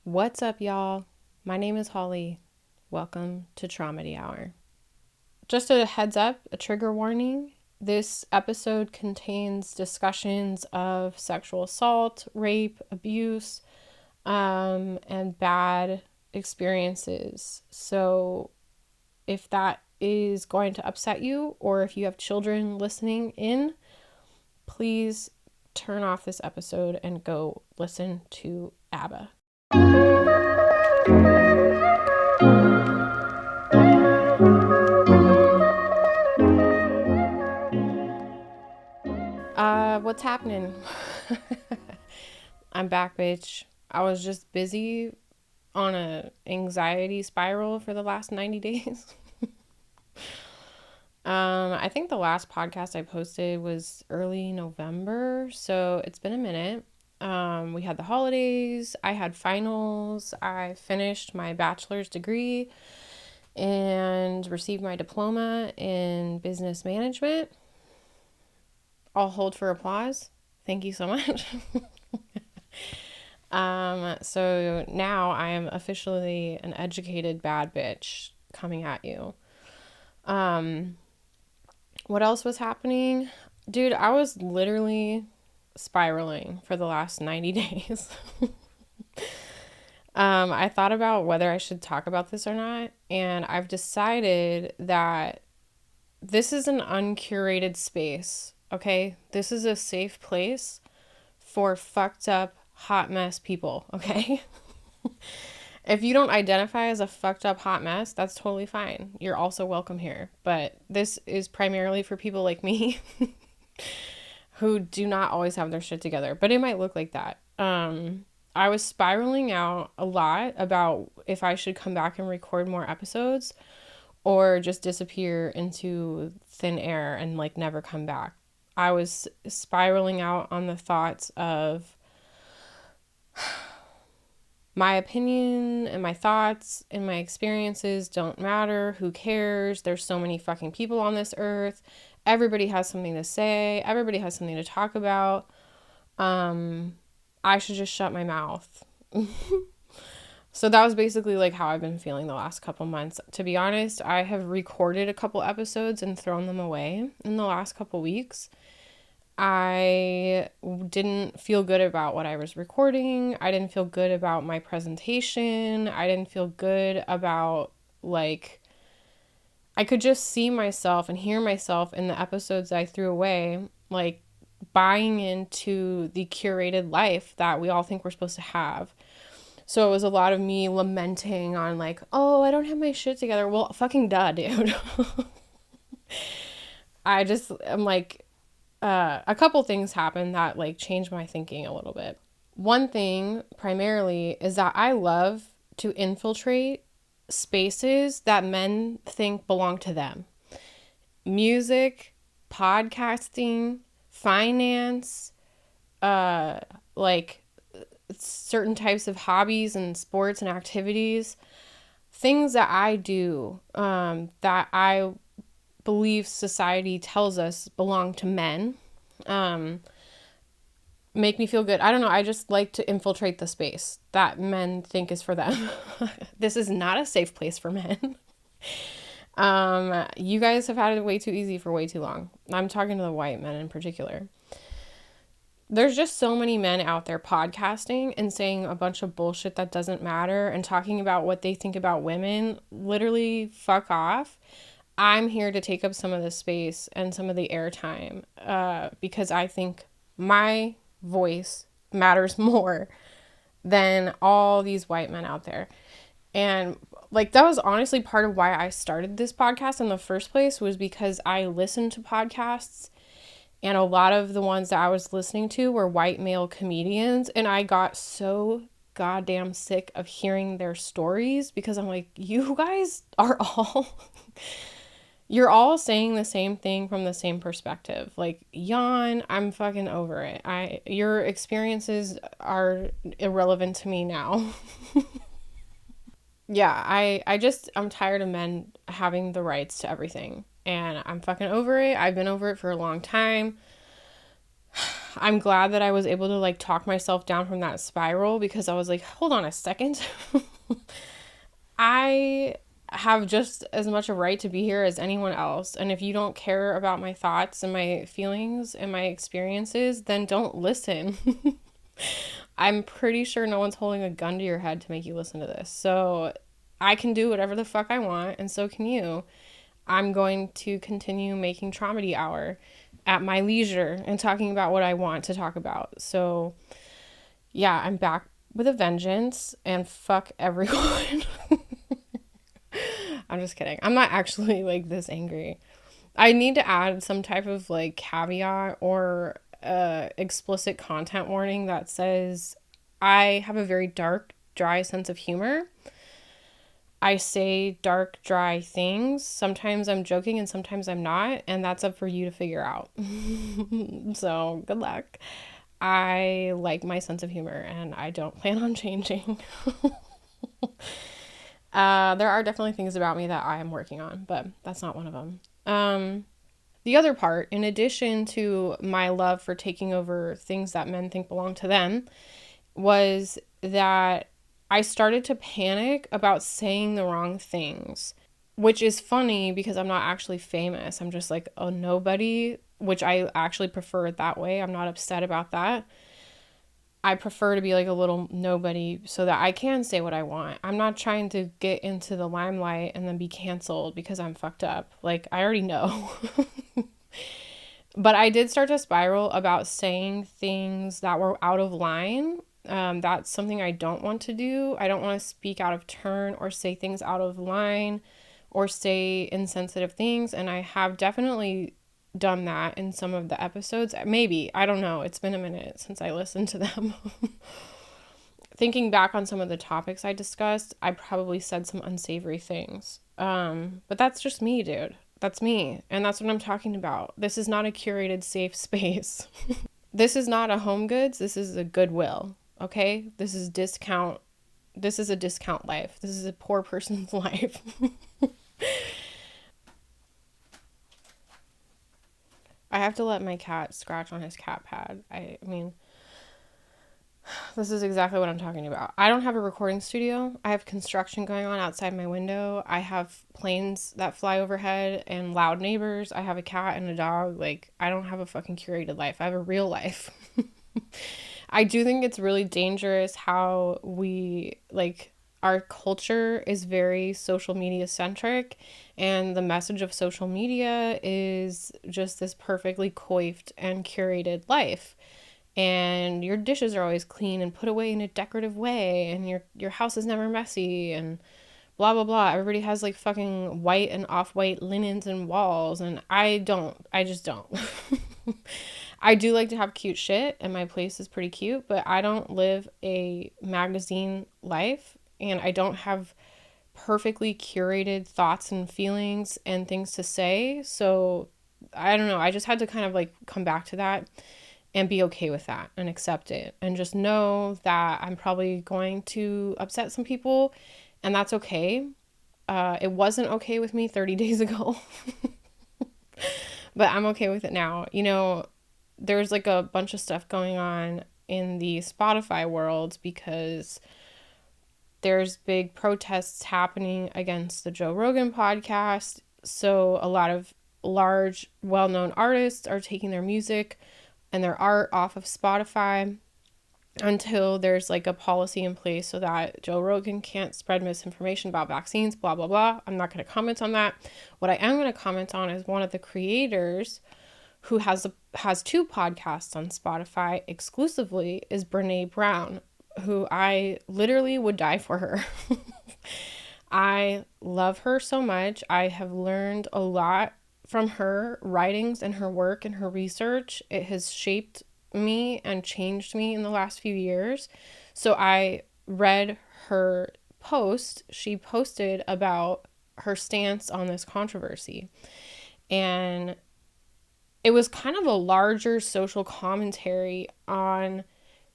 What's up, y'all? My name is Holly. Welcome to Traumedy Hour. Just a heads up, a trigger warning. This episode contains discussions of sexual assault, rape, abuse, and bad experiences. So if that is going to upset you, or if you have children listening in, please turn off this episode and go listen to ABBA. What's happening? I'm back, bitch. I was just busy on a anxiety spiral for the last 90 days. I think the last podcast I posted was early November, so it's been a minute. We had the holidays, I had finals, I finished my bachelor's degree and received my diploma in business management. I'll hold for applause. Thank you so much. So now I am officially an educated bad bitch coming at you. What else was happening? Dude, I was literally spiraling for the last 90 days. I thought about whether I should talk about this or not, and I've decided that this is an uncurated space, okay? This is a safe place for fucked up, hot mess people, okay? If you don't identify as a fucked up hot mess, that's totally fine. You're also welcome here. But this is primarily for people like me who do not always have their shit together. But it might look like that. I was spiraling out a lot about if I should come back and record more episodes or just disappear into thin air and like never come back. I was spiraling out on the thoughts of my opinion and my thoughts and my experiences don't matter. Who cares? There's so many fucking people on this earth. Everybody has something to say. Everybody has something to talk about. I should just shut my mouth. So that was basically like how I've been feeling the last couple months. To be honest, I have recorded a couple episodes and thrown them away in the last couple weeks. I didn't feel good about what I was recording. I didn't feel good about my presentation. I didn't feel good about, like, I could just see myself and hear myself in the episodes I threw away, like, buying into the curated life that we all think we're supposed to have. So it was a lot of me lamenting on, like, oh, I don't have my shit together. Well, fucking duh, dude. I'm like, a couple things happened that like changed my thinking a little bit. One thing primarily is that I love to infiltrate spaces that men think belong to them. Music, podcasting, finance, like certain types of hobbies and sports and activities, things that I do, that I believe society tells us belong to men, make me feel good. I don't know. I just like to infiltrate the space that men think is for them. This is not a safe place for men. You guys have had it way too easy for way too long. I'm talking to the white men in particular. There's just so many men out there podcasting and saying a bunch of bullshit that doesn't matter and talking about what they think about women. Literally, fuck off. I'm here to take up some of the space and some of the airtime, because I think my voice matters more than all these white men out there. And like, that was honestly part of why I started this podcast in the first place, was because I listened to podcasts and a lot of the ones that I was listening to were white male comedians. And I got so goddamn sick of hearing their stories because I'm like, you guys are all... You're all saying the same thing from the same perspective. Like, yawn, I'm fucking over it. Your experiences are irrelevant to me now. Yeah, I'm tired of men having the rights to everything. And I'm fucking over it. I've been over it for a long time. I'm glad that I was able to like talk myself down from that spiral, because I was like, hold on a second. I have just as much a right to be here as anyone else. And if you don't care about my thoughts and my feelings and my experiences, then don't listen. I'm pretty sure no one's holding a gun to your head to make you listen to this. So I can do whatever the fuck I want, and so can you. I'm going to continue making Traumedy Hour at my leisure and talking about what I want to talk about. So yeah, I'm back with a vengeance, and fuck everyone. I'm just kidding. I'm not actually like this angry. I need to add some type of like caveat or explicit content warning that says I have a very dark, dry sense of humor. I say dark, dry things. Sometimes I'm joking and sometimes I'm not, and that's up for you to figure out. So, good luck. I like my sense of humor and I don't plan on changing. There are definitely things about me that I am working on, but that's not one of them. The other part, in addition to my love for taking over things that men think belong to them, was that I started to panic about saying the wrong things, which is funny because I'm not actually famous. I'm just like a nobody, which I actually prefer it that way. I'm not upset about that. I prefer to be like a little nobody so that I can say what I want. I'm not trying to get into the limelight and then be canceled because I'm fucked up. Like, I already know. But I did start to spiral about saying things that were out of line. That's something I don't want to do. I don't want to speak out of turn or say things out of line or say insensitive things. And I have definitely done that in some of the episodes. Maybe. I don't know. It's been a minute since I listened to them. Thinking back on some of the topics I discussed, I probably said some unsavory things. But that's just me, dude. That's me. And that's what I'm talking about. This is not a curated safe space. This is not a Home Goods. This is a Goodwill. Okay? This is discount. This is a discount life. This is a poor person's life. I have to let my cat scratch on his cat pad. I mean, this is exactly what I'm talking about. I don't have a recording studio. I have construction going on outside my window. I have planes that fly overhead and loud neighbors. I have a cat and a dog. Like, I don't have a fucking curated life. I have a real life. I do think it's really dangerous how our culture is very social media centric, and the message of social media is just this perfectly coiffed and curated life. And your dishes are always clean and put away in a decorative way, and your house is never messy, and blah blah blah. Everybody has like fucking white and off-white linens and walls, and I just don't. I do like to have cute shit, and my place is pretty cute, but I don't live a magazine life, and I don't have perfectly curated thoughts and feelings and things to say. So I don't know. I just had to kind of like come back to that and be okay with that and accept it and just know that I'm probably going to upset some people, and that's okay. It wasn't okay with me 30 days ago, but I'm okay with it now. You know, there's like a bunch of stuff going on in the Spotify world because there's big protests happening against the Joe Rogan podcast. So a lot of large, well-known artists are taking their music and their art off of Spotify until there's like a policy in place so that Joe Rogan can't spread misinformation about vaccines, blah, blah, blah. I'm not going to comment on that. What I am going to comment on is one of the creators who has two podcasts on Spotify exclusively is Brene Brown, who I literally would die for her. I love her so much. I have learned a lot from her writings and her work and her research. It has shaped me and changed me in the last few years. So I read her post. She posted about her stance on this controversy. And it was kind of a larger social commentary on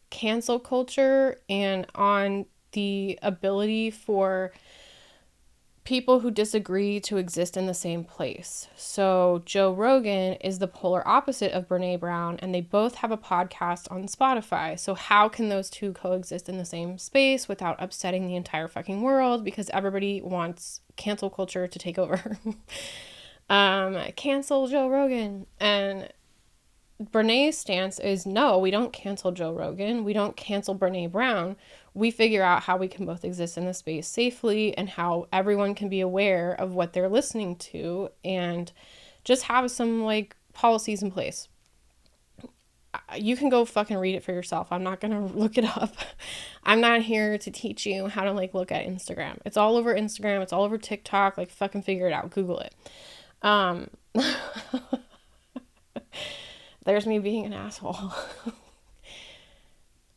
cancel culture and on the ability for people who disagree to exist in the same place. So Joe Rogan is the polar opposite of Brene Brown, and they both have a podcast on Spotify. So how can those two coexist in the same space without upsetting the entire fucking world? Because everybody wants cancel culture to take over. Cancel Joe Rogan. And Brene's stance is, no, we don't cancel Joe Rogan. We don't cancel Brene Brown. We figure out how we can both exist in the space safely and how everyone can be aware of what they're listening to and just have some like policies in place. You can go fucking read it for yourself. I'm not going to look it up. I'm not here to teach you how to like look at Instagram. It's all over Instagram. It's all over TikTok. Like fucking figure it out. Google it. There's me being an asshole.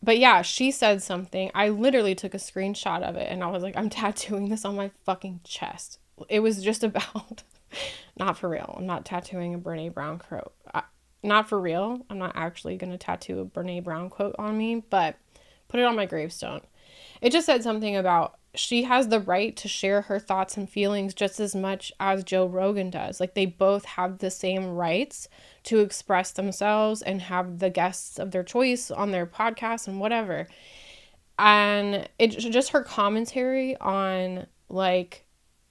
But yeah, she said something. I literally took a screenshot of it and I was like, I'm tattooing this on my fucking chest. It was just about, not for real. I'm not tattooing a Brene Brown quote. Not for real. I'm not actually going to tattoo a Brene Brown quote on me, but put it on my gravestone. It just said something about she has the right to share her thoughts and feelings just as much as Joe Rogan does. Like they both have the same rights to express themselves and have the guests of their choice on their podcast and whatever. And it's just her commentary on like,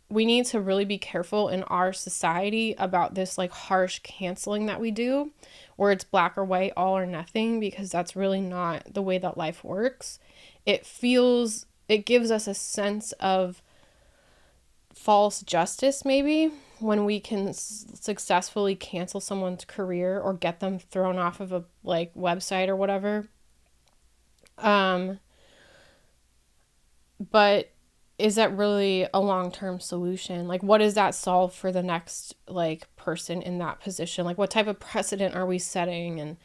we need to really be careful in our society about this like harsh canceling that we do, where it's black or white, all or nothing, because that's really not the way that life works. It gives us a sense of false justice maybe when we can successfully cancel someone's career or get them thrown off of a like website or whatever. But is that really a long-term solution? Like, what does that solve for the next like person in that position? Like, what type of precedent are we setting? And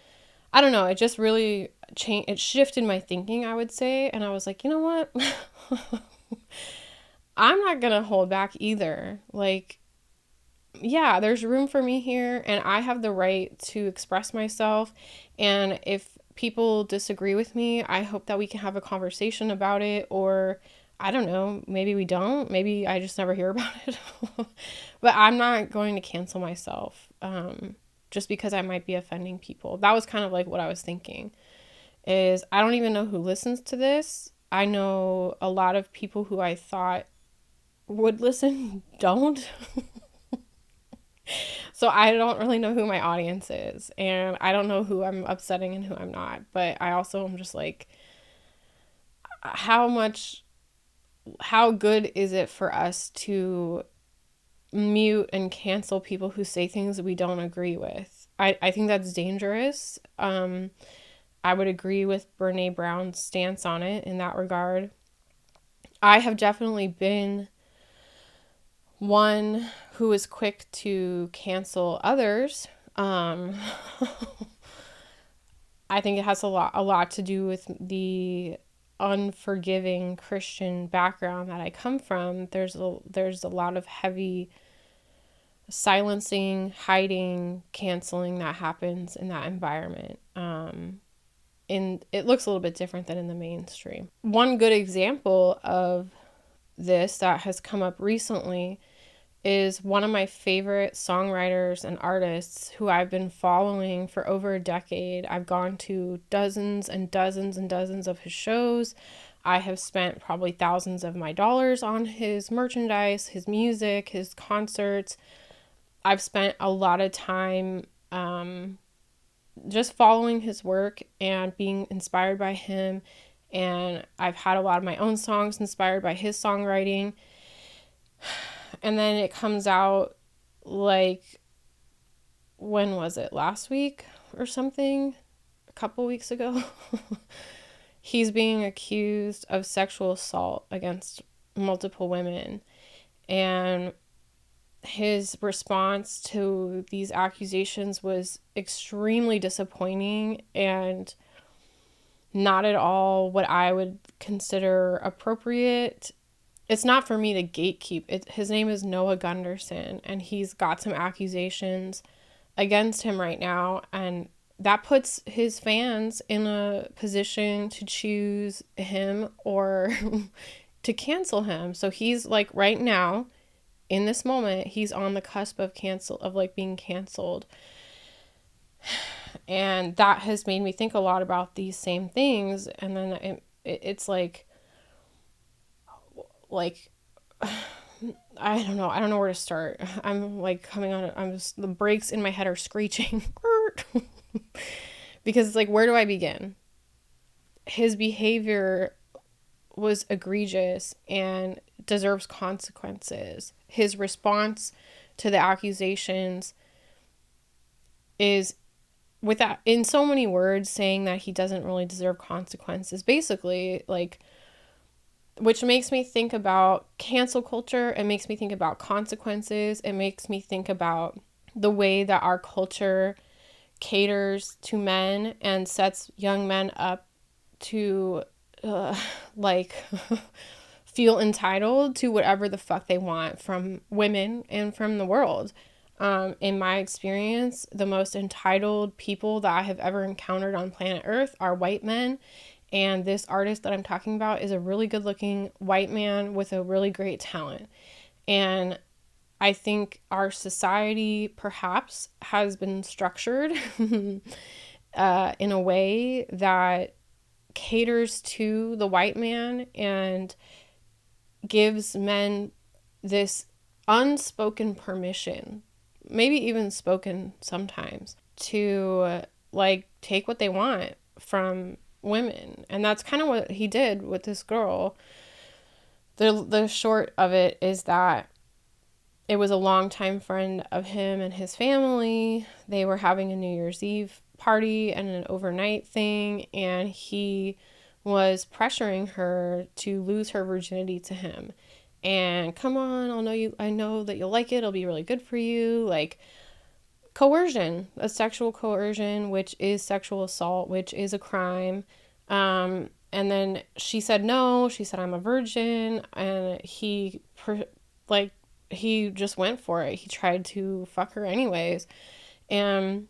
I don't know, it just really changed, it shifted my thinking, I would say. And I was like, you know what? I'm not going to hold back either. Like, yeah, there's room for me here and I have the right to express myself. And if people disagree with me, I hope that we can have a conversation about it, or I don't know, maybe we don't, maybe I just never hear about it. But I'm not going to cancel myself. Just because I might be offending people. That was kind of like what I was thinking, is I don't even know who listens to this. I know a lot of people who I thought would listen don't. So I don't really know who my audience is, and I don't know who I'm upsetting and who I'm not. But I also am just like, how good is it for us to mute and cancel people who say things we don't agree with? I think that's dangerous. I would agree with Brene Brown's stance on it in that regard. I have definitely been one who is quick to cancel others. I think it has a lot to do with the unforgiving Christian background that I come from. There's a lot of heavy silencing, hiding, canceling that happens in that environment. And it looks a little bit different than in the mainstream. One good example of this that has come up recently is one of my favorite songwriters and artists who I've been following for over a decade. I've gone to dozens and dozens and dozens of his shows. I have spent probably thousands of my dollars on his merchandise, his music, his concerts. I've spent a lot of time just following his work and being inspired by him. And I've had a lot of my own songs inspired by his songwriting. And then it comes out like, when was it? Last week or something? A couple weeks ago? He's being accused of sexual assault against multiple women. And his response to these accusations was extremely disappointing and not at all what I would consider appropriate. It's not for me to gatekeep. His name is Noah Gunderson, and he's got some accusations against him right now, and that puts his fans in a position to choose him or to cancel him. So he's like, right now, in this moment, he's on the cusp of like being canceled. And that has made me think a lot about these same things. And then it's like I don't know. I don't know where to start. I'm like the brakes in my head are screeching. Because it's like, where do I begin? His behavior was egregious and deserves consequences. His response to the accusations is, with that, in so many words, saying that he doesn't really deserve consequences. Basically, like, which makes me think about cancel culture. It makes me think about consequences. It makes me think about the way that our culture caters to men and sets young men up to like feel entitled to whatever the fuck they want from women and from the world. In my experience, the most entitled people that I have ever encountered on planet Earth are white men. And this artist that I'm talking about is a really good looking white man with a really great talent. And I think our society perhaps has been structured in a way that caters to the white man and gives men this unspoken permission, maybe even spoken sometimes, to like take what they want from women. And that's kind of what he did with this girl. The short of it is that it was a longtime friend of him and his family. They were having a New Year's Eve party and an overnight thing, and he was pressuring her to lose her virginity to him. And come on, I know that you'll like it. It'll be really good for you. Like, coercion, a sexual coercion, which is sexual assault, which is a crime. And then she said no. She said, I'm a virgin. And he just went for it. He tried to fuck her anyways. And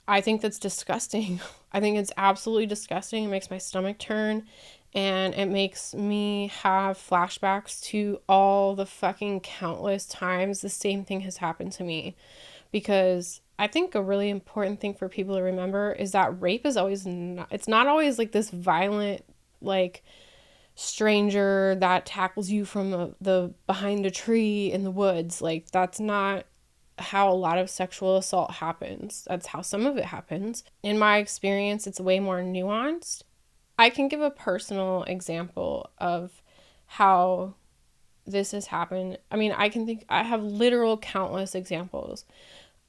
I think that's disgusting. I think it's absolutely disgusting. It makes my stomach turn. And it makes me have flashbacks to all the fucking countless times the same thing has happened to me. Because I think a really important thing for people to remember is that rape is always it's not always like this violent, like, stranger that tackles you from the behind a tree in the woods. Like, that's not how a lot of sexual assault happens. That's how some of it happens. In my experience, it's way more nuanced. I can give a personal example of how this has happened. I mean, I have literal countless examples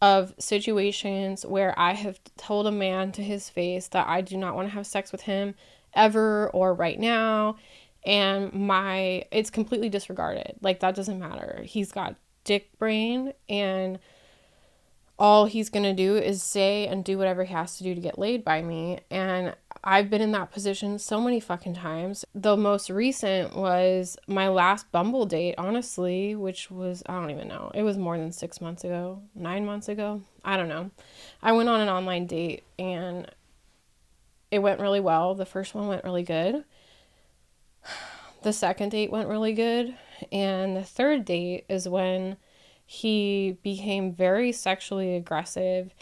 of situations where I have told a man to his face that I do not want to have sex with him ever or right now, and it's completely disregarded. Like, that doesn't matter. He's got dick brain, and all he's gonna do is say and do whatever he has to do to get laid by me. And I've been in that position so many fucking times. The most recent was my last Bumble date, honestly, which was, I don't even know. It was more than 6 months ago, 9 months ago. I don't know. I went on an online date and it went really well. The first one went really good. The second date went really good. And the third date is when he became very sexually aggressive,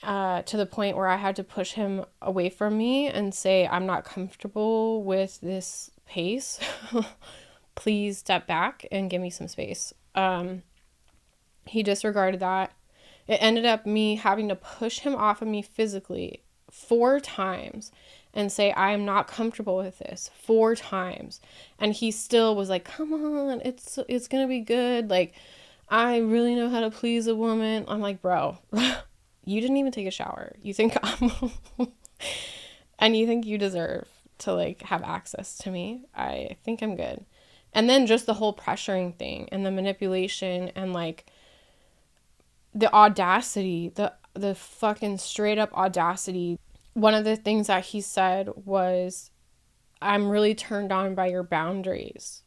to the point where I had to push him away from me and say, I'm not comfortable with this pace. Please step back and give me some space. He disregarded that. It ended up me having to push him off of me physically 4 times and say, I am not comfortable with this 4 times. And he still was like, come on, it's going to be good. Like, I really know how to please a woman. I'm like, bro, you didn't even take a shower. You think and you think you deserve to, like, have access to me. I think I'm good. And then just the whole pressuring thing and the manipulation and, like, the audacity, the fucking straight up audacity. One of the things that he said was, I'm really turned on by your boundaries.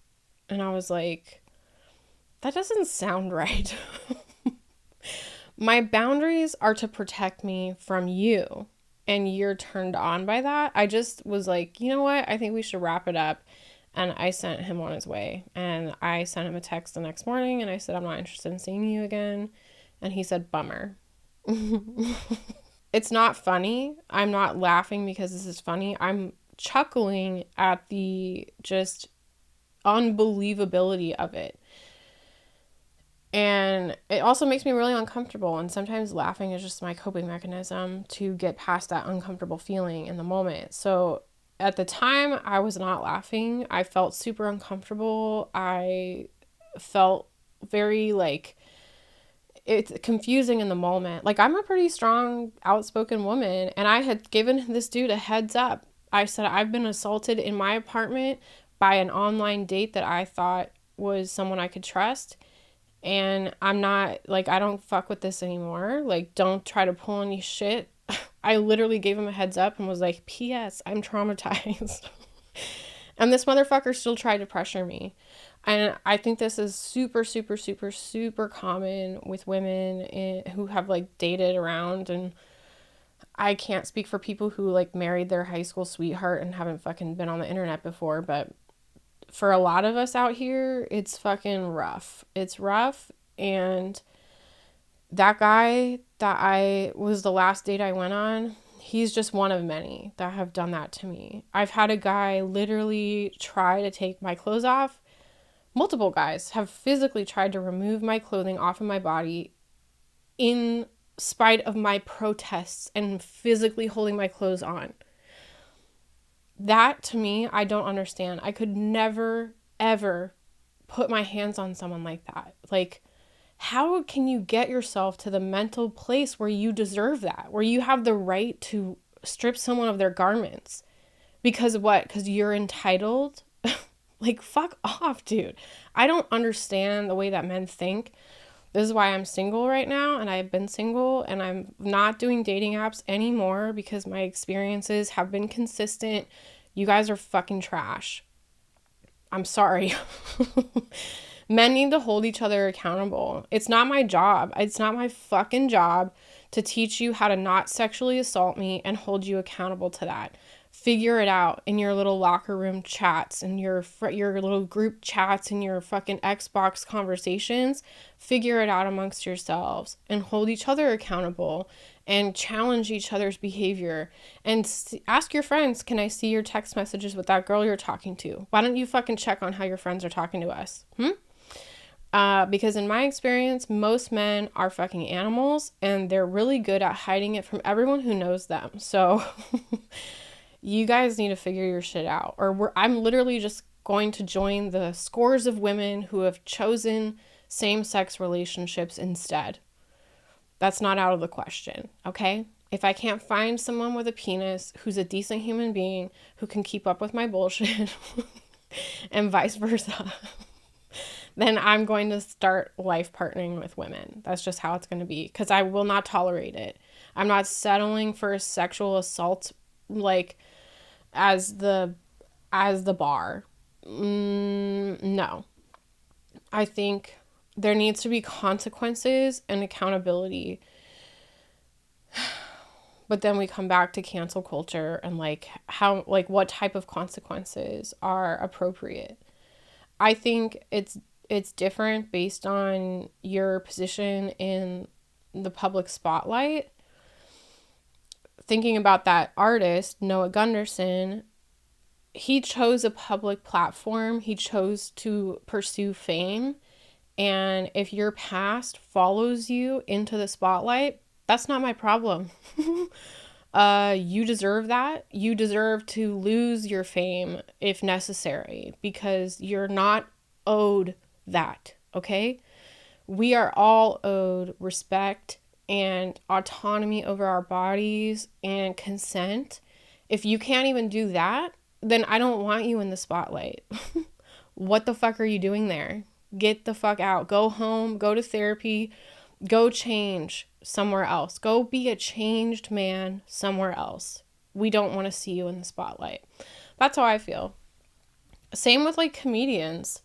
And I was like, that doesn't sound right. My boundaries are to protect me from you, and you're turned on by that. I just was like, you know what? I think we should wrap it up. And I sent him on his way. And I sent him a text the next morning and I said, I'm not interested in seeing you again. And he said, bummer. It's not funny. I'm not laughing because this is funny. I'm chuckling at the just unbelievability of it. And it also makes me really uncomfortable. And sometimes laughing is just my coping mechanism to get past that uncomfortable feeling in the moment. So at the time, I was not laughing. I felt super uncomfortable. I felt very like, it's confusing in the moment. Like, I'm a pretty strong, outspoken woman, and I had given this dude a heads up. I said, I've been assaulted in my apartment by an online date that I thought was someone I could trust. And I'm not, like, I don't fuck with this anymore. Like, don't try to pull any shit. I literally gave him a heads up and was like, P.S., I'm traumatized. And this motherfucker still tried to pressure me. And I think this is super, super, super, super common with women who have, like, dated around. And I can't speak for people who, like, married their high school sweetheart and haven't fucking been on the internet before, but for a lot of us out here, it's fucking rough. It's rough. And that guy that I was the last date I went on, he's just one of many that have done that to me. I've had a guy literally try to take my clothes off. Multiple guys have physically tried to remove my clothing off of my body in spite of my protests and physically holding my clothes on. That, to me, I don't understand. I could never, ever put my hands on someone like that. Like, how can you get yourself to the mental place where you deserve that? Where you have the right to strip someone of their garments? Because what? Because you're entitled? Like, fuck off, dude. I don't understand the way that men think. This is why I'm single right now, and I've been single, and I'm not doing dating apps anymore because my experiences have been consistent. You guys are fucking trash. I'm sorry. Men need to hold each other accountable. It's not my job. It's not my fucking job to teach you how to not sexually assault me and hold you accountable to that. Figure it out in your little locker room chats and your little group chats and your fucking Xbox conversations. Figure it out amongst yourselves and hold each other accountable and challenge each other's behavior. And ask your friends, can I see your text messages with that girl you're talking to? Why don't you fucking check on how your friends are talking to us? Because in my experience, most men are fucking animals and they're really good at hiding it from everyone who knows them. So you guys need to figure your shit out. Or I'm literally just going to join the scores of women who have chosen same-sex relationships instead. That's not out of the question, okay? If I can't find someone with a penis who's a decent human being who can keep up with my bullshit and vice versa, then I'm going to start life partnering with women. That's just how it's going to be, because I will not tolerate it. I'm not settling for sexual assault, like, as the bar. No. I think there needs to be consequences and accountability. But then we come back to cancel culture and what type of consequences are appropriate. I think it's different based on your position in the public spotlight. Thinking about that artist, Noah Gunderson, he chose a public platform. He chose to pursue fame. And if your past follows you into the spotlight, that's not my problem. You deserve that. You deserve to lose your fame if necessary, because you're not owed that, okay? We are all owed respect and autonomy over our bodies and consent. If you can't even do that, then I don't want you in the spotlight. What the fuck are you doing there? Get the fuck out. Go home, go to therapy, go change somewhere else. Go be a changed man somewhere else. We don't want to see you in the spotlight. That's how I feel. Same with like comedians.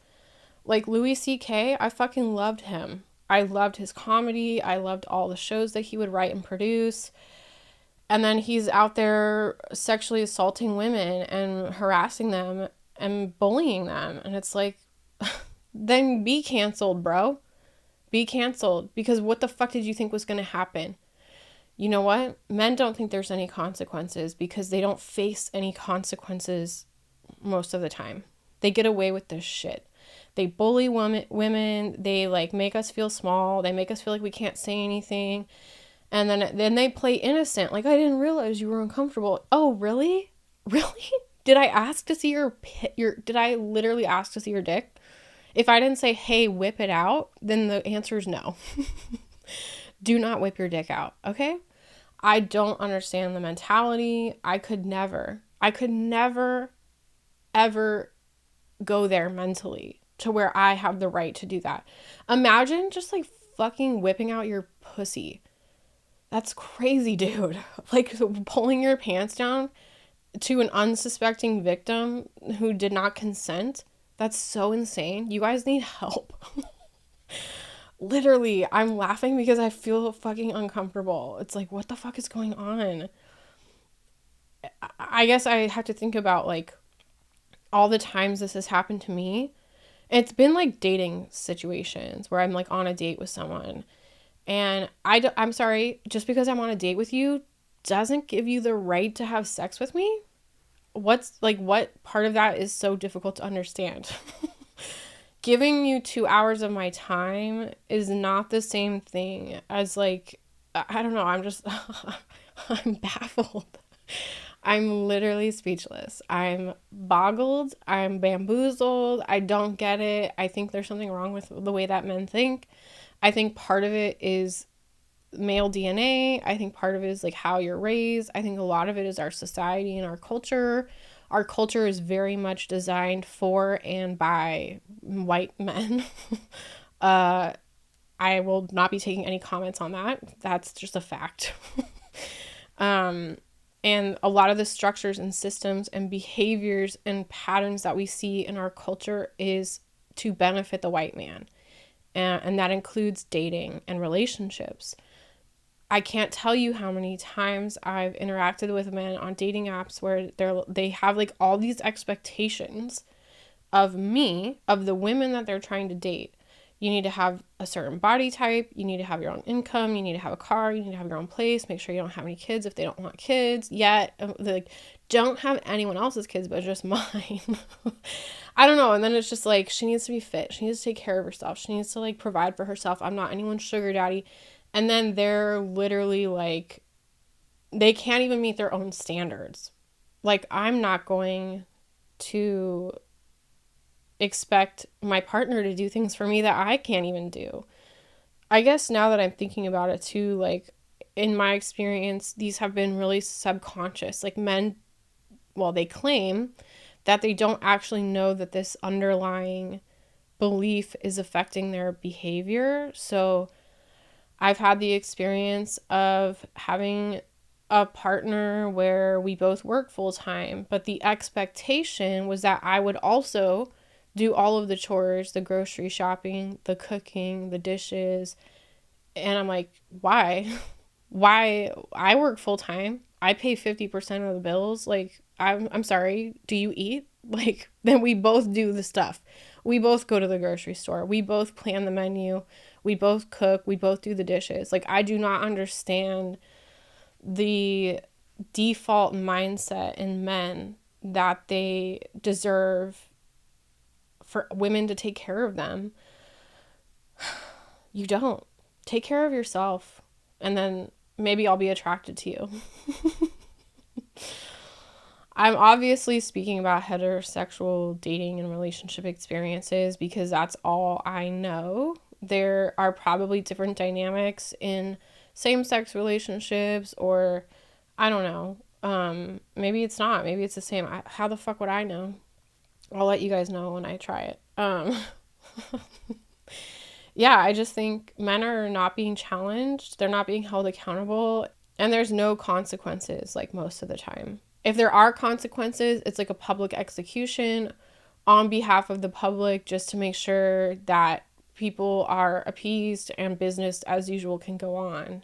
Like Louis C.K., I fucking loved him. I loved his comedy. I loved all the shows that he would write and produce. And then he's out there sexually assaulting women and harassing them. and bullying them. And it's like, then be canceled, bro. Be canceled. Because what the fuck did you think was going to happen? You know what? Men don't think there's any consequences because they don't face any consequences most of the time. They get away with this shit. They bully women. They like make us feel small. They make us feel like we can't say anything. And then they play innocent. Like, I didn't realize you were uncomfortable. Oh, really? Really? Did I ask to see your did I literally ask to see your dick? If I didn't say, hey, whip it out, then the answer is no. Do not whip your dick out, okay? I don't understand the mentality. I could never, ever go there mentally to where I have the right to do that. Imagine just like fucking whipping out your pussy. That's crazy, dude. Like pulling your pants down to an unsuspecting victim who did not consent. That's so insane. You guys need help. Literally, I'm laughing because I feel fucking uncomfortable. It's like, what the fuck is going on? I guess I have to think about like all the times this has happened to me. It's been like dating situations where I'm like on a date with someone and I'm sorry, just because I'm on a date with you doesn't give you the right to have sex with me. What part of that is so difficult to understand? Giving you 2 hours of my time is not the same thing as like, I don't know, I'm just, I'm baffled. I'm literally speechless. I'm boggled. I'm bamboozled. I don't get it. I think there's something wrong with the way that men think. I think part of it is male DNA. I think part of it is like how you're raised. I think a lot of it is our society and our culture. Our culture is very much designed for and by white men. I will not be taking any comments on that. That's just a fact. And a lot of the structures and systems and behaviors and patterns that we see in our culture is to benefit the white man. And that includes dating and relationships. I can't tell you how many times I've interacted with men on dating apps where they have like all these expectations of me, of the women that they're trying to date. You need to have a certain body type. You need to have your own income. You need to have a car. You need to have your own place. Make sure you don't have any kids if they don't want kids yet. Like, don't have anyone else's kids, but just mine. I don't know. And then it's just like, she needs to be fit. She needs to take care of herself. She needs to like provide for herself. I'm not anyone's sugar daddy. And then they're literally like, they can't even meet their own standards. Like, I'm not going to expect my partner to do things for me that I can't even do. I guess now that I'm thinking about it too, like in my experience, these have been really subconscious. Like men, well, they claim that they don't actually know that this underlying belief is affecting their behavior. So I've had the experience of having a partner where we both work full time, but the expectation was that I would also do all of the chores, the grocery shopping, the cooking, the dishes. And I'm like, why? Why? I work full time. I pay 50% of the bills. Like, I'm sorry. Do you eat? Like, then we both do the stuff. We both go to the grocery store. We both plan the menu. We both cook. We both do the dishes. Like, I do not understand the default mindset in men that they deserve for women to take care of them. You don't. Take care of yourself, and then maybe I'll be attracted to you. I'm obviously speaking about heterosexual dating and relationship experiences because that's all I know. There are probably different dynamics in same-sex relationships, or I don't know. Maybe it's not. Maybe it's the same. How the fuck would I know? I'll let you guys know when I try it. Yeah, I just think men are not being challenged. They're not being held accountable. And there's no consequences, like, most of the time. If there are consequences, it's like a public execution on behalf of the public just to make sure that people are appeased and business as usual can go on.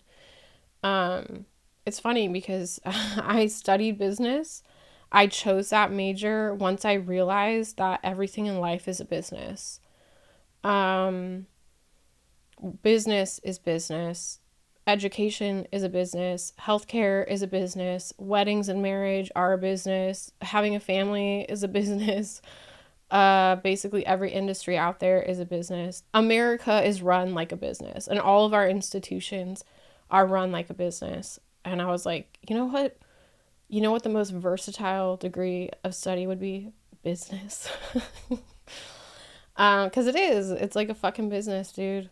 It's funny because I studied business. I chose that major once I realized that everything in life is a business. Business is business. Education is a business. Healthcare is a business. Weddings and marriage are a business. Having a family is a business. Basically every industry out there is a business. America is run like a business, and all of our institutions are run like a business. And I was like, you know what? You know what the most versatile degree of study would be? Business. Because it is. It's like a fucking business, dude.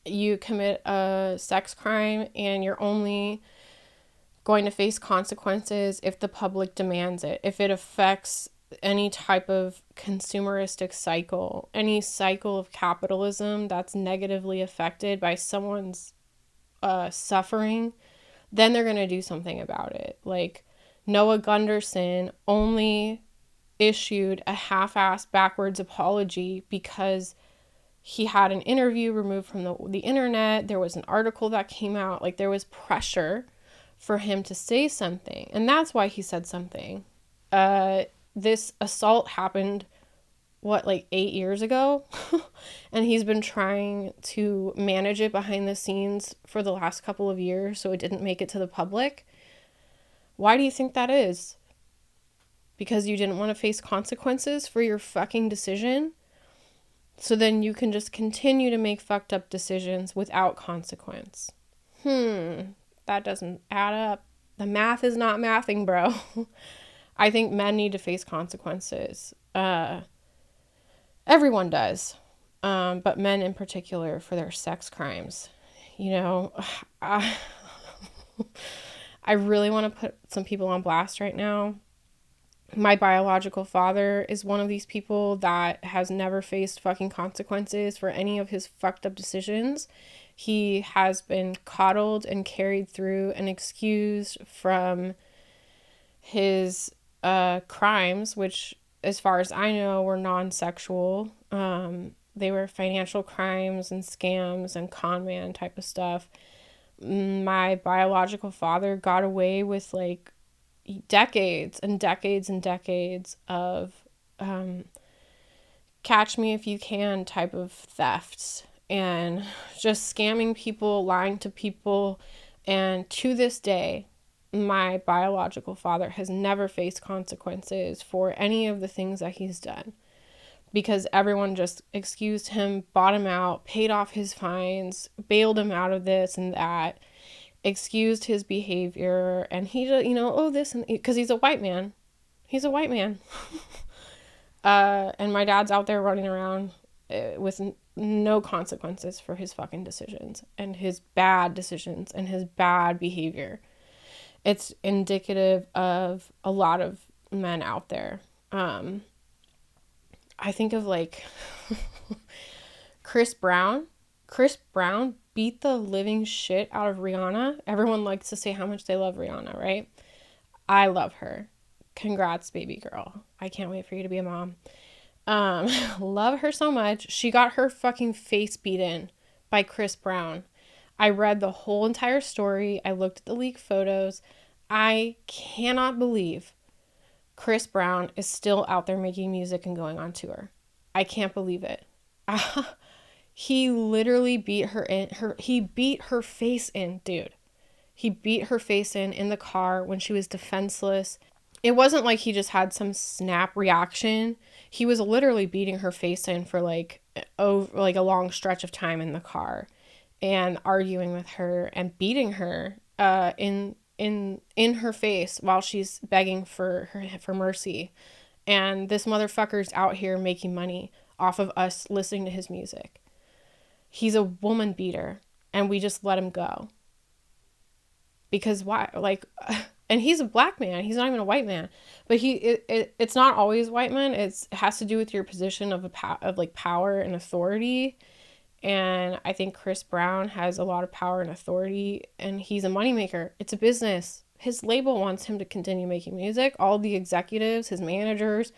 You commit a sex crime and you're only going to face consequences if the public demands it, if it affects any type of consumeristic cycle, any cycle of capitalism that's negatively affected by someone's suffering, then they're going to do something about it. Like Noah Gunderson only issued a half-assed backwards apology because he had an interview removed from the internet. There was an article that came out. Like, there was pressure for him to say something. And that's why he said something. This assault happened, like 8 years ago? And he's been trying to manage it behind the scenes for the last couple of years so it didn't make it to the public. Why do you think that is? Because you didn't want to face consequences for your fucking decision? So then you can just continue to make fucked up decisions without consequence. That doesn't add up. The math is not mathing, bro. I think men need to face consequences. Everyone does. But men in particular for their sex crimes. You know, I really want to put some people on blast right now. My biological father is one of these people that has never faced fucking consequences for any of his fucked up decisions. He has been coddled and carried through and excused from his crimes, which, as far as I know, were non-sexual. They were financial crimes and scams and con man type of stuff. My biological father got away with like decades and decades and decades of catch me if you can type of thefts and just scamming people, lying to people. And to this day, my biological father has never faced consequences for any of the things that he's done, because everyone just excused him, bought him out, paid off his fines, bailed him out of this and that, excused his behavior, and he, this, and because he's a white man. He's a white man. And my dad's out there running around with no consequences for his fucking decisions and his bad decisions and his bad behavior. It's indicative of a lot of men out there. I think of like Chris Brown. Chris Brown beat the living shit out of Rihanna. Everyone likes to say how much they love Rihanna, right? I love her. Congrats, baby girl. I can't wait for you to be a mom. Love her so much. She got her fucking face beaten by Chris Brown. I read the whole entire story. I looked at the leaked photos. I cannot believe Chris Brown is still out there making music and going on tour. I can't believe it. He literally beat her in. He beat her face in, dude. He beat her face in the car when she was defenseless. It wasn't like he just had some snap reaction. He was literally beating her face in for like a long stretch of time in the car, and arguing with her and beating her in her face while she's begging for mercy. And this motherfucker's out here making money off of us listening to his music. He's a woman beater, and we just let him go. Because why? Like, and he's a black man. He's not even a white man. But it's not always white men. It has to do with your position of power and authority. And I think Chris Brown has a lot of power and authority, and he's a moneymaker. It's a business. His label wants him to continue making music. All the executives, his managers,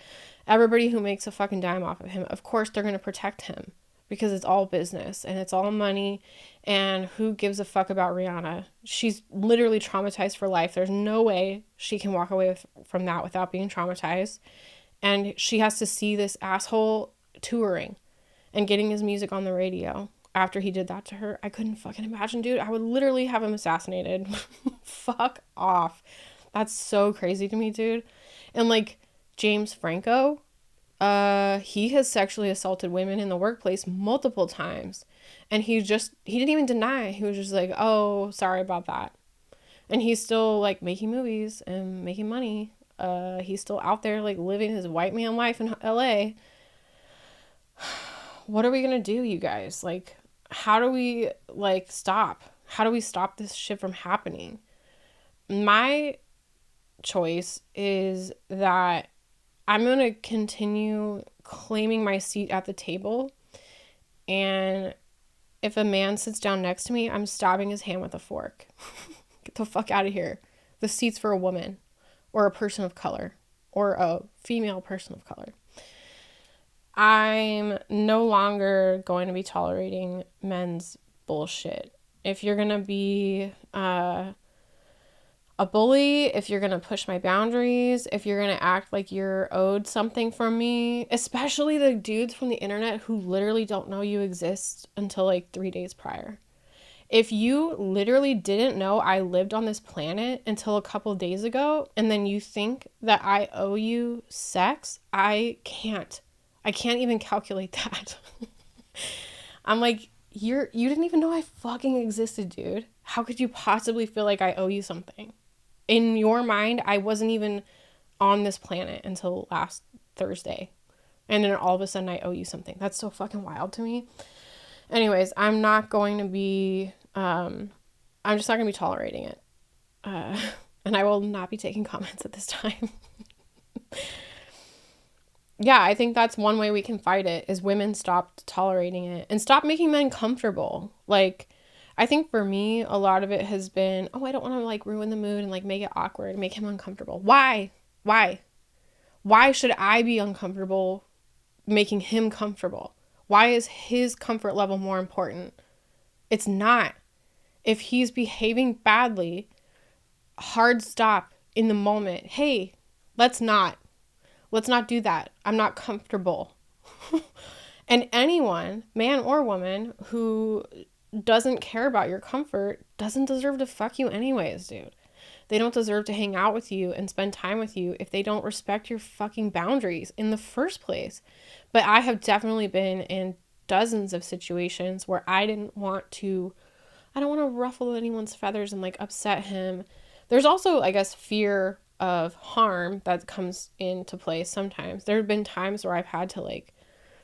everybody who makes a fucking dime off of him, of course they're going to protect him. because it's all business and it's all money, and who gives a fuck about Rihanna? She's literally traumatized for life. There's no way she can walk away from that without being traumatized. And she has to see this asshole touring and getting his music on the radio after he did that to her. I couldn't fucking imagine, dude. I would literally have him assassinated. Fuck off. That's so crazy to me, dude. And like James Franco, he has sexually assaulted women in the workplace multiple times. And he didn't even deny. He was just like, oh, sorry about that. And he's still like making movies and making money. He's still out there like living his white man life in LA. What are we gonna do, you guys? Like, how do we like stop? How do we stop this shit from happening? My choice is that I'm gonna continue claiming my seat at the table, and if a man sits down next to me, I'm stabbing his hand with a fork. Get the fuck out of here. The seat's for a woman or a person of color or a female person of color. I'm no longer going to be tolerating men's bullshit. If you're going to be a bully, if you're going to push my boundaries, if you're going to act like you're owed something from me, especially the dudes from the internet who literally don't know you exist until like 3 days prior. If you literally didn't know I lived on this planet until a couple of days ago, and then you think that I owe you sex, I can't even calculate that. I'm like, you didn't even know I fucking existed, dude. How could you possibly feel like I owe you something? In your mind, I wasn't even on this planet until last Thursday. And then all of a sudden I owe you something. That's so fucking wild to me. Anyways, I'm not going to be, I'm just not going to be tolerating it. And I will not be taking comments at this time. Yeah, I think that's one way we can fight it, is women stop tolerating it and stop making men comfortable. Like, I think for me, a lot of it has been, oh, I don't want to like ruin the mood and like make it awkward and make him uncomfortable. Why? Why should I be uncomfortable making him comfortable? Why is his comfort level more important? It's not. If he's behaving badly, hard stop in the moment. Hey, let's not do that. I'm not comfortable. And anyone, man or woman, who doesn't care about your comfort doesn't deserve to fuck you anyways, dude. They don't deserve to hang out with you and spend time with you if they don't respect your fucking boundaries in the first place. But I have definitely been in dozens of situations where I don't want to ruffle anyone's feathers and like upset him. There's also, I guess, fear of harm that comes into play sometimes. There have been times where I've had to like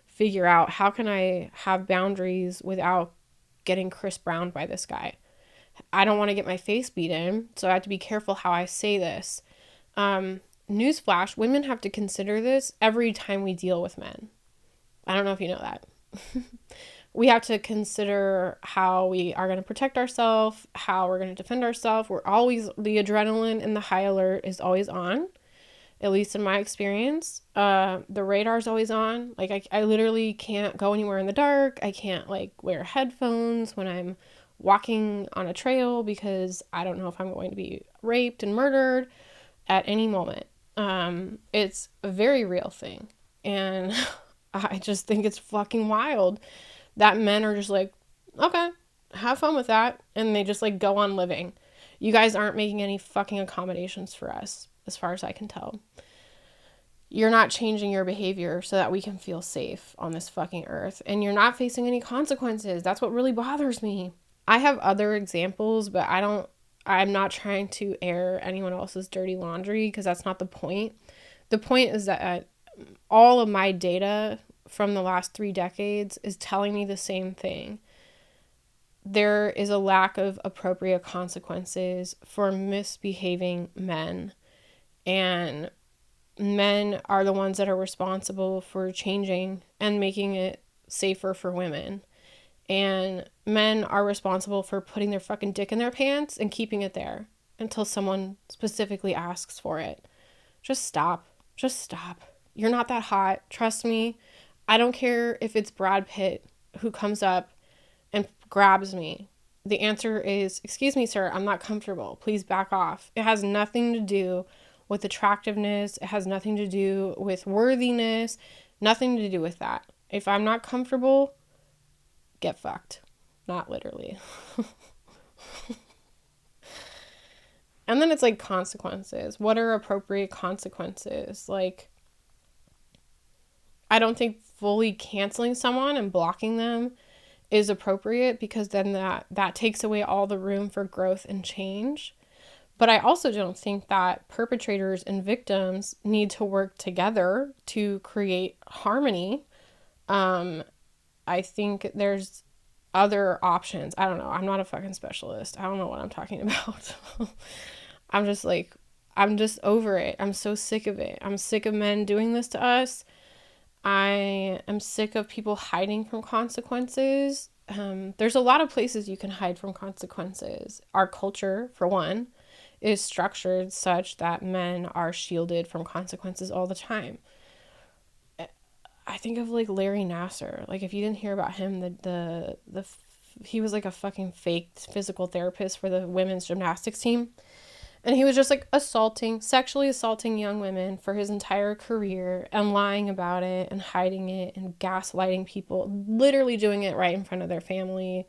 figure out, how can I have boundaries without getting Chris Brown by this guy? I don't want to get my face beat in, so I have to be careful how I say this. Newsflash, women have to consider this every time we deal with men. I don't know if you know that. We have to consider how we are going to protect ourselves, how we're going to defend ourselves. The adrenaline and the high alert is always on, at least in my experience. The radar's always on. Like, I literally can't go anywhere in the dark. I can't like wear headphones when I'm walking on a trail because I don't know if I'm going to be raped and murdered at any moment. It's a very real thing. And I just think it's fucking wild that men are just like, okay, have fun with that. And they just like go on living. You guys aren't making any fucking accommodations for us, as far as I can tell. You're not changing your behavior so that we can feel safe on this fucking earth. And you're not facing any consequences. That's what really bothers me. I have other examples, but I'm not trying to air anyone else's dirty laundry, because that's not the point. The point is that all of my data from the last 3 decades is telling me the same thing. There is a lack of appropriate consequences for misbehaving men. And men are the ones that are responsible for changing and making it safer for women. And men are responsible for putting their fucking dick in their pants and keeping it there until someone specifically asks for it. Just stop. Just stop. You're not that hot. Trust me. I don't care if it's Brad Pitt. who comes up and grabs me, the answer is, "Excuse me, sir, I'm not comfortable. Please back off." It has nothing to do with attractiveness. It has nothing to do with worthiness. Nothing to do with that. If I'm not comfortable, get fucked. Not literally. And then it's like consequences. What are appropriate consequences? Like, I don't think fully canceling someone and blocking them is appropriate, because then that takes away all the room for growth and change. But I also don't think that perpetrators and victims need to work together to create harmony. I think there's other options. I don't know. I'm not a fucking specialist. I don't know what I'm talking about. I'm just over it. I'm so sick of it. I'm sick of men doing this to us. I am sick of people hiding from consequences. There's a lot of places you can hide from consequences. Our culture, for one, is structured such that men are shielded from consequences all the time. I think of like Larry Nassar. Like, if you didn't hear about him, he was like a fucking fake physical therapist for the women's gymnastics team. And he was just like sexually assaulting young women for his entire career, and lying about it and hiding it and gaslighting people, literally doing it right in front of their family.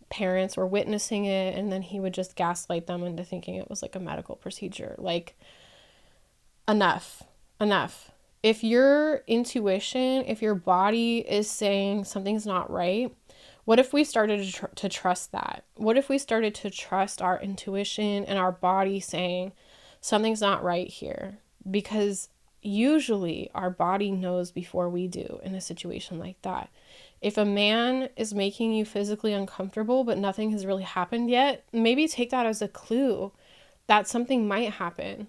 Parents were witnessing it, and then he would just gaslight them into thinking it was like a medical procedure. Like, enough. If your intuition, if your body is saying something's not right, what if we started to trust that? What if we started to trust our intuition and our body saying something's not right here? Because usually our body knows before we do in a situation like that. If a man is making you physically uncomfortable but nothing has really happened yet, maybe take that as a clue that something might happen.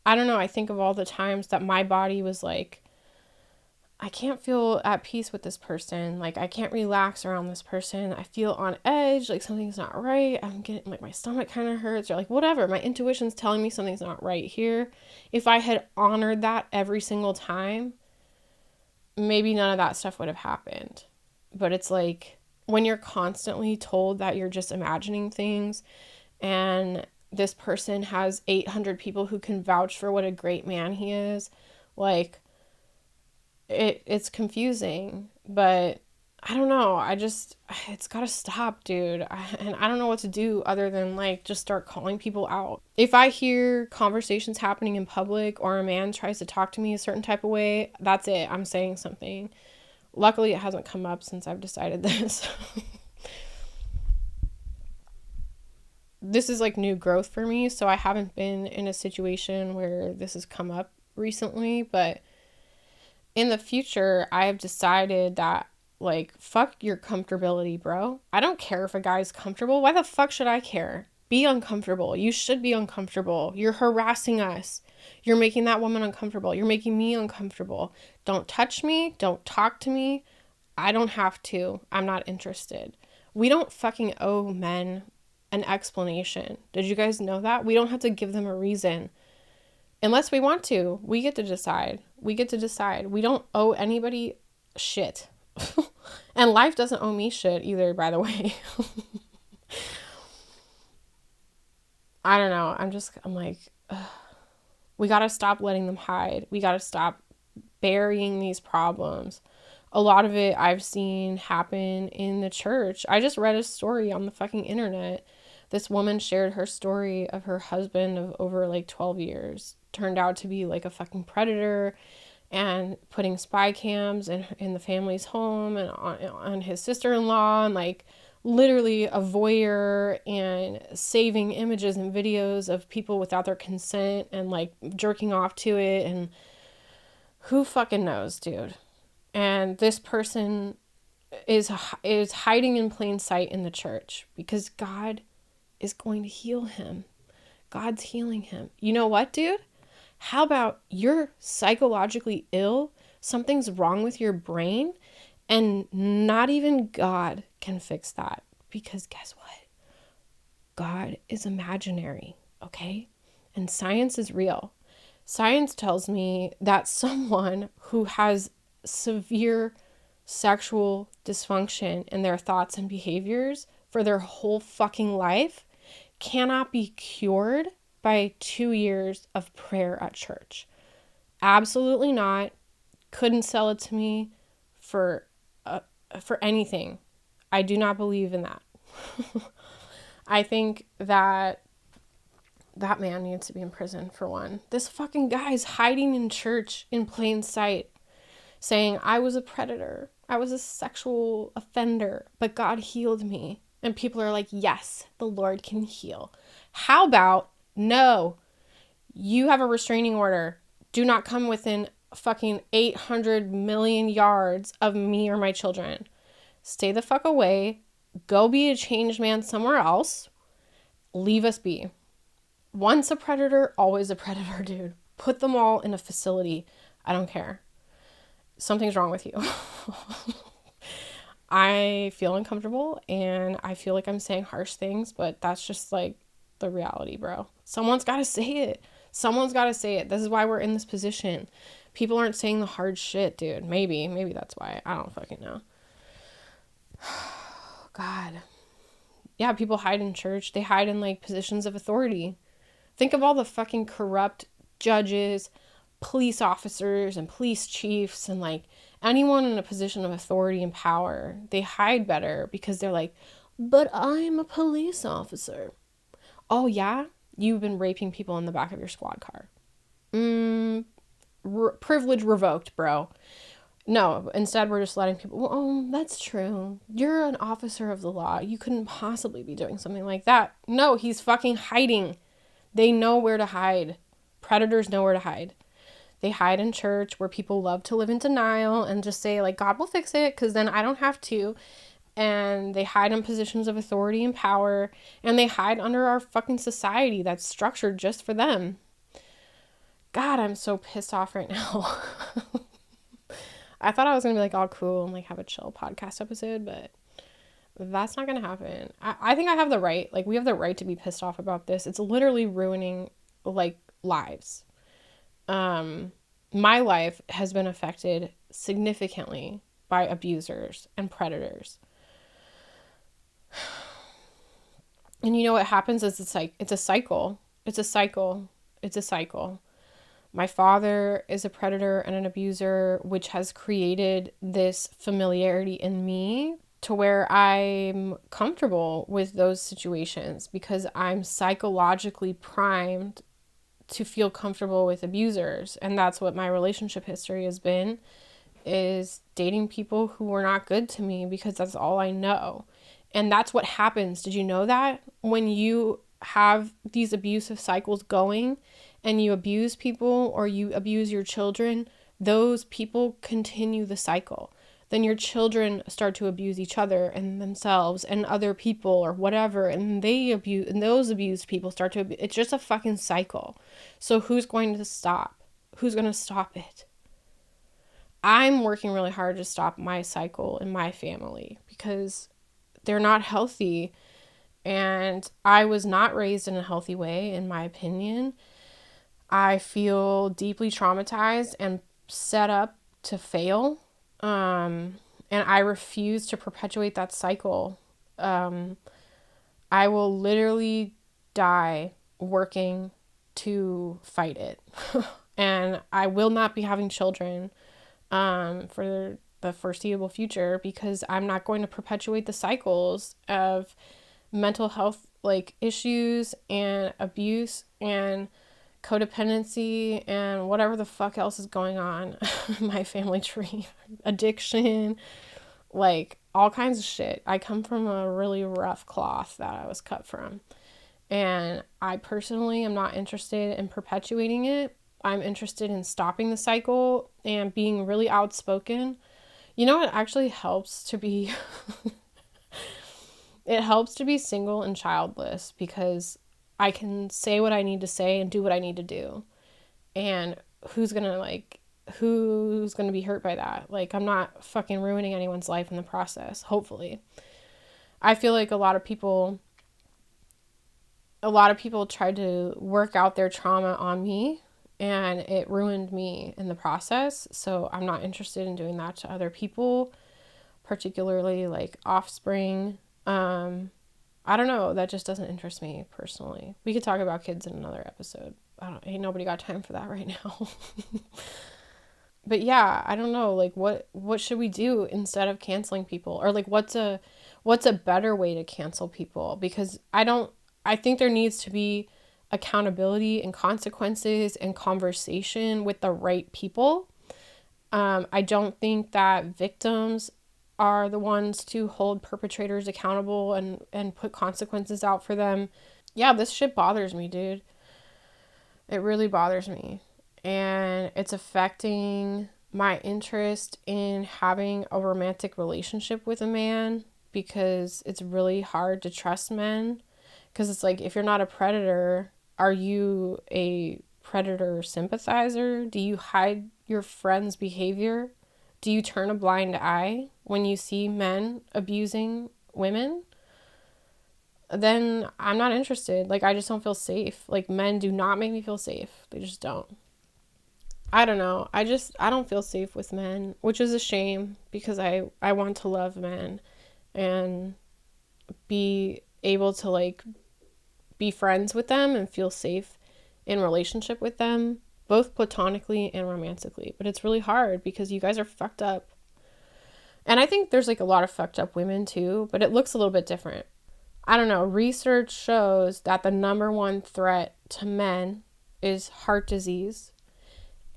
I don't know. I think of all the times that my body was like, I can't feel at peace with this person. Like, I can't relax around this person. I feel on edge. Like, something's not right. I'm getting, like, my stomach kind of hurts, or like whatever. My intuition's telling me something's not right here. If I had honored that every single time, maybe none of that stuff would have happened. But it's like, when you're constantly told that you're just imagining things, and this person has 800 people who can vouch for what a great man he is, like, it's confusing. But I don't know. It's got to stop, dude. And I don't know what to do other than like just start calling people out. If I hear conversations happening in public, or a man tries to talk to me a certain type of way, that's it. I'm saying something. Luckily, it hasn't come up since I've decided this. This is like new growth for me, so I haven't been in a situation where this has come up recently, but in the future, I have decided that, like, fuck your comfortability, bro. I don't care if a guy's comfortable. Why the fuck should I care? Be uncomfortable. You should be uncomfortable. You're harassing us. You're making that woman uncomfortable. You're making me uncomfortable. Don't touch me. Don't talk to me. I don't have to. I'm not interested. We don't fucking owe men an explanation. Did you guys know that? We don't have to give them a reason. Unless we want to. We get to decide. We don't owe anybody shit. And life doesn't owe me shit either, by the way. I don't know. I'm like, ugh. We got to stop letting them hide. We got to stop burying these problems. A lot of it I've seen happen in the church. I just read a story on the fucking internet. This woman shared her story of her husband of over like 12 years. Turned out to be like a fucking predator, and putting spy cams in the family's home and on his sister-in-law, and like literally a voyeur, and saving images and videos of people without their consent, and like jerking off to it, and who fucking knows, dude. And this person is hiding in plain sight in the church because God is going to heal him. God's healing him. You know what, dude? How about you're psychologically ill? Something's wrong with your brain, and not even God can fix that, because guess what? God is imaginary, okay? And science is real. Science tells me that someone who has severe sexual dysfunction in their thoughts and behaviors for their whole fucking life cannot be cured by 2 years of prayer at church. Absolutely not. Couldn't sell it to me for anything. I do not believe in that. I think that man needs to be in prison, for one. This fucking guy is hiding in church in plain sight, saying, I was a predator. I was a sexual offender, but God healed me. And people are like, yes, the Lord can heal. How about, no, you have a restraining order. Do not come within fucking 800 million yards of me or my children. Stay the fuck away. Go be a changed man somewhere else. Leave us be. Once a predator, always a predator, dude. Put them all in a facility. I don't care. Something's wrong with you. I feel uncomfortable and I feel like I'm saying harsh things, but that's just like the reality, bro. Someone's got to say it. Someone's got to say it. This is why we're in this position. People aren't saying the hard shit, dude. Maybe that's why. I don't fucking know. God. Yeah, people hide in church. They hide in like positions of authority. Think of all the fucking corrupt judges, police officers, and police chiefs, and like anyone in a position of authority and power. They hide better because they're like, but I'm a police officer. Oh yeah? You've been raping people in the back of your squad car. Privilege revoked, bro. No, instead we're just letting people, oh, that's true. You're an officer of the law. You couldn't possibly be doing something like that. No, he's fucking hiding. They know where to hide. Predators know where to hide. They hide in church where people love to live in denial and just say, like, God will fix it because then I don't have to. And they hide in positions of authority and power. And they hide under our fucking society that's structured just for them. God, I'm so pissed off right now. I thought I was going to be, like, all cool and, like, have a chill podcast episode, but that's not going to happen. I think I have the right. Like, we have the right to be pissed off about this. It's literally ruining, like, lives. My life has been affected significantly by abusers and predators. And you know what happens is it's a cycle. It's a cycle. My father is a predator and an abuser, which has created this familiarity in me to where I'm comfortable with those situations because I'm psychologically primed to feel comfortable with abusers. And that's what my relationship history has been, is dating people who were not good to me because that's all I know. And that's what happens. Did you know that? When you have these abusive cycles going and you abuse people or you abuse your children, those people continue the cycle. Then your children start to abuse each other and themselves and other people or whatever, and those abused people start to abuse. It's just a fucking cycle. So who's going to stop? Who's going to stop it? I'm working really hard to stop my cycle in my family because they're not healthy, and I was not raised in a healthy way, in my opinion. I feel deeply traumatized and set up to fail. And I refuse to perpetuate that cycle. I will literally die working to fight it. And I will not be having children for the foreseeable future because I'm not going to perpetuate the cycles of mental health like issues and abuse and codependency and whatever the fuck else is going on in my family tree. Addiction, like all kinds of shit. I come from a really rough cloth that I was cut from. And I personally am not interested in perpetuating it. I'm interested in stopping the cycle and being really outspoken. You know, it actually helps to be it helps to be single and childless because I can say what I need to say and do what I need to do. And who's going to be hurt by that? Like, I'm not fucking ruining anyone's life in the process, hopefully. I feel like a lot of people tried to work out their trauma on me, and it ruined me in the process. So I'm not interested in doing that to other people. particularly like offspring. I don't know. That just doesn't interest me personally. We could talk about kids in another episode. Ain't nobody got time for that right now. But yeah, I don't know. Like, what should we do instead of canceling people? Or like, what's a better way to cancel people? Because I think there needs to be accountability and consequences and conversation with the right people. I don't think that victims are the ones to hold perpetrators accountable and put consequences out for them. Yeah, this shit bothers me, dude. It really bothers me. And it's affecting my interest in having a romantic relationship with a man, because it's really hard to trust men. Because it's like, if you're not a predator, are you a predator sympathizer? Do you hide your friend's behavior? Do you turn a blind eye when you see men abusing women? Then I'm not interested. Like, I just don't feel safe. Like, men do not make me feel safe. They just don't. I don't know. I don't feel safe with men, which is a shame, because I want to love men and be able to like be friends with them and feel safe in relationship with them, both platonically and romantically. But it's really hard because you guys are fucked up. And I think there's like a lot of fucked up women too, but it looks a little bit different. I don't know. Research shows that the number one threat to men is heart disease,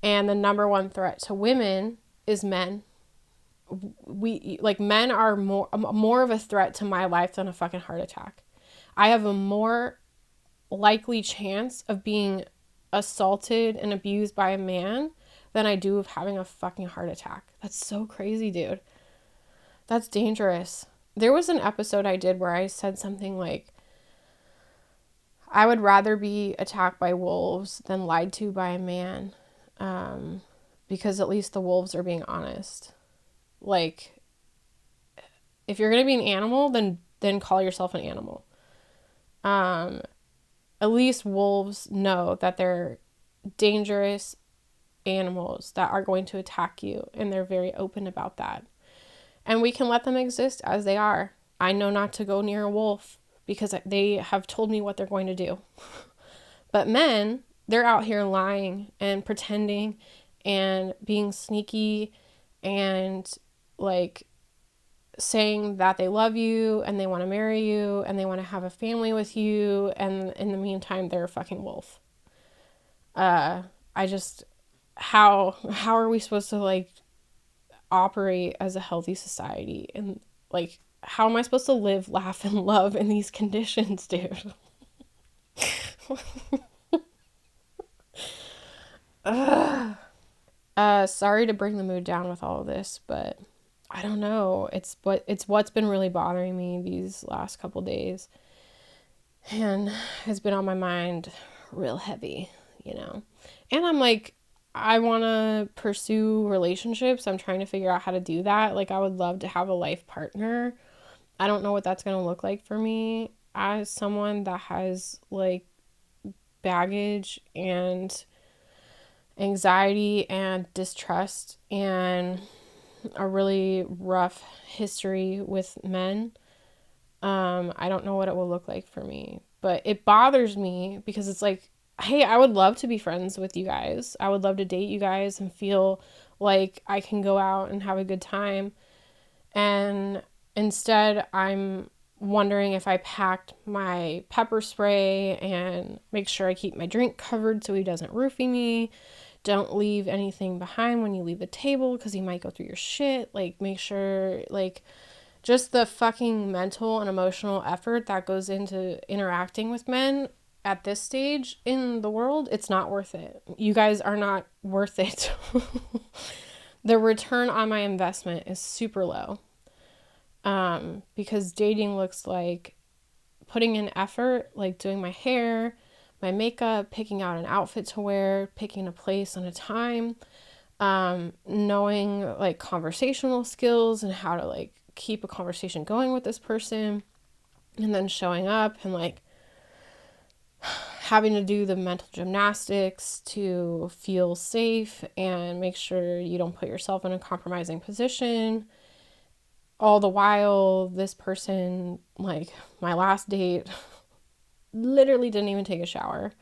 and the number one threat to women is men. Men are more of a threat to my life than a fucking heart attack. I have a more likely chance of being assaulted and abused by a man than I do of having a fucking heart attack. That's so crazy, dude. That's dangerous. There was an episode I did where I said something like, I would rather be attacked by wolves than lied to by a man, because at least the wolves are being honest. Like, if you're gonna be an animal, then call yourself an animal. At least wolves know that they're dangerous animals that are going to attack you, and they're very open about that. And we can let them exist as they are. I know not to go near a wolf because they have told me what they're going to do. But men, they're out here lying and pretending and being sneaky and like saying that they love you and they want to marry you and they want to have a family with you, and in the meantime they're a fucking wolf. How are we supposed to like operate as a healthy society? And like, how am I supposed to live, laugh, and love in these conditions, dude? Sorry to bring the mood down with all of this, but I don't know. It's what's been really bothering me these last couple days, and it's been on my mind real heavy, you know. And I'm like, I want to pursue relationships. I'm trying to figure out how to do that. Like, I would love to have a life partner. I don't know what that's going to look like for me as someone that has like baggage and anxiety and distrust and a really rough history with men. I don't know what it will look like for me, but it bothers me because it's like, hey, I would love to be friends with you guys. I would love to date you guys and feel like I can go out and have a good time. And instead, I'm wondering if I packed my pepper spray and make sure I keep my drink covered so he doesn't roofie me. Don't leave anything behind when you leave the table because he might go through your shit. Like, make sure, like, just the fucking mental and emotional effort that goes into interacting with men at this stage in the world, it's not worth it. You guys are not worth it. The return on my investment is super low. Because dating looks like putting in effort, like doing my hair, my makeup, picking out an outfit to wear, picking a place and a time, knowing like conversational skills and how to like keep a conversation going with this person, and then showing up and like having to do the mental gymnastics to feel safe and make sure you don't put yourself in a compromising position. all the while, this person, like my last date, literally didn't even take a shower,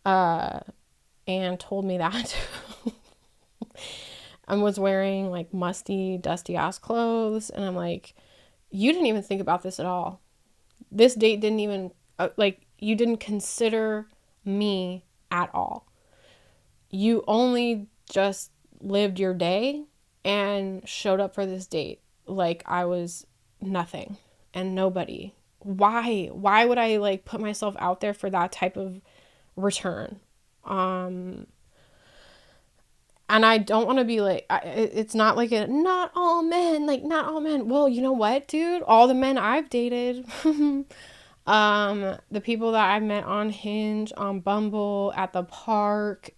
and told me that. And was wearing like musty, dusty ass clothes. And I'm like, you didn't even think about this at all. This date didn't even, you didn't consider me at all. You only just lived your day and showed up for this date like I was nothing and nobody. Why would I like put myself out there for that type of return? And I don't want to be like, it's not like not all men, like not all men. Well, you know what, dude? All the men I've dated, the people that I met on Hinge, on Bumble, at the park,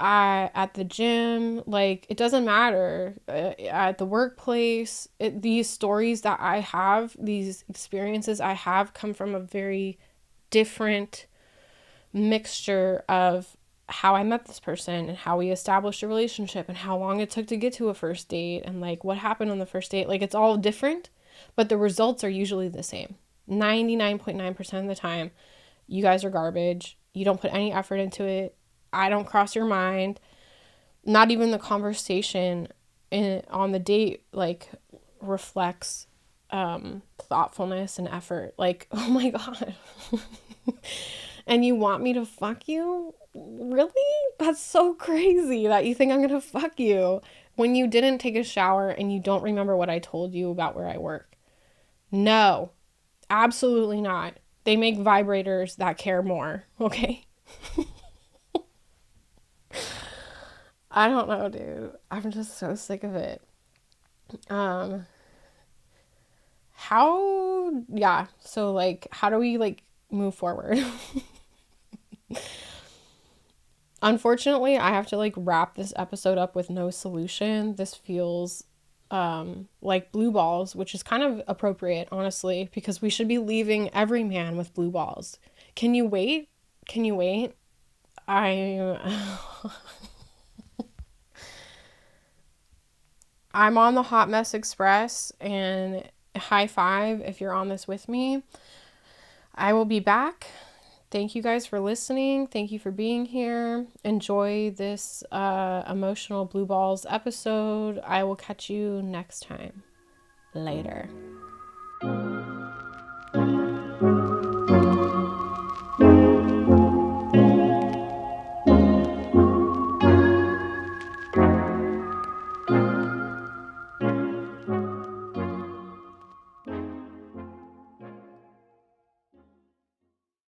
at the gym, like it doesn't matter, at the workplace, these stories that I have, these experiences I have come from a very different mixture of how I met this person and how we established a relationship and how long it took to get to a first date and like what happened on the first date. Like it's all different, but the results are usually the same. 99.9% of the time, you guys are garbage. You don't put any effort into it. I don't cross your mind. Not even the conversation on the date like reflects thoughtfulness and effort. Like, oh my God. And you want me to fuck you? Really? That's so crazy that you think I'm gonna fuck you when you didn't take a shower and you don't remember what I told you about where I work. No, absolutely not. They make vibrators that care more, okay? I don't know, dude. I'm just so sick of it. So like, how do we like move forward? Unfortunately, I have to like wrap this episode up with no solution. This feels like blue balls, which is kind of appropriate, honestly, because we should be leaving every man with blue balls. Can you wait? Can you wait? I'm on the Hot Mess Express, and high five if you're on this with me. I will be back. Thank you guys for listening. Thank you for being here. Enjoy this emotional blue balls episode. I will catch you next time. Later.